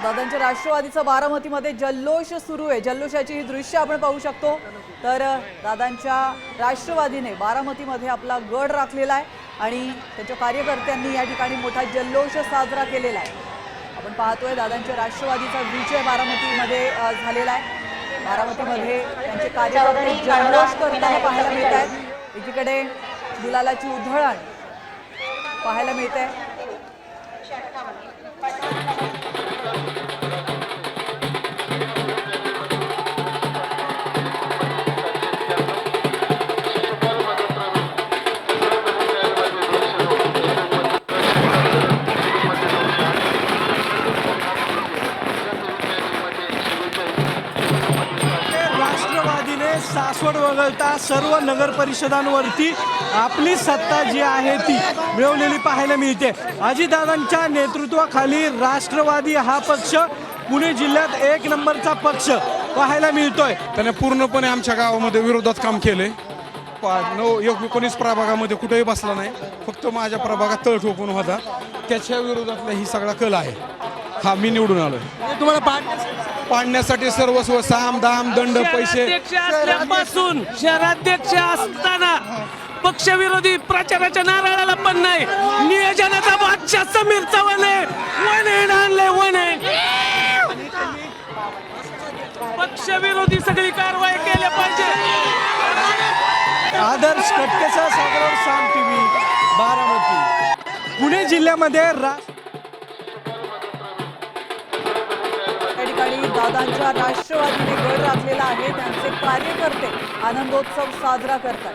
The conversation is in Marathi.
दादांच्या राष्ट्रवादीचा बारामतीमध्ये जल्लोष सुरू आहे। जल्लोषाची ही दृश्य आपण पाहू शकतो। तर दादांच्या राष्ट्रवादीने बारामतीमध्ये आपला गड राखलेला आहे आणि त्यांच्या कार्यकर्त्यांनी या ठिकाणी मोठा जल्लोष साजरा केलेला आहे। आपण पाहतोय दादांच्या राष्ट्रवादीचा विजय बारामतीमध्ये झालेला आहे। बारामतीमध्ये त्यांचे कार्यकर्ते जल्लोष करताना पाहायला मिळत आहेत। एकीकडे गुलालाची उधळण पाहायला मिळते। राष्ट्रवादीने सासवड वगळता सर्व नगर परिषदांवरती आपली सत्ता जी आहे ती मिळवलेली पाहायला मिळते। अजितदादांच्या नेतृत्वाखाली राष्ट्रवादी हा पक्ष पुणे जिल्ह्यात एक नंबरचा पक्ष पाहायला मिळतोय। त्याने पूर्णपणे आमच्या गावामध्ये विरोधात काम केले। 19 प्रभागामध्ये कुठेही बसला नाही, फक्त माझ्या प्रभागात तळ ठोकून होता। त्याच्या विरोधातला ही सगळा कल आहे। हा मी निवडून आलोय। तुम्हाला पाडण्यासाठी सर्वस्व साम दाम दंड पैसे असल्यापासून शहराध्यक्ष असताना पक्षविरोधी प्रचाराच्या नारळाला पण नाही। नियोजनाचा बादशाह समीर चव्हाणे वन आणले वन पक्षविरोधी सगळी कारवाई केली पाहिजे। आदर्श कटकेचा सागर साम टीव्ही बारामती पुणे जिल्ह्यामध्ये या ठिकाणी दादांच्या राष्ट्रवादीने गड राखलेला आहे। त्यांचे कार्यकर्ते आनंदोत्सव साजरा करतात।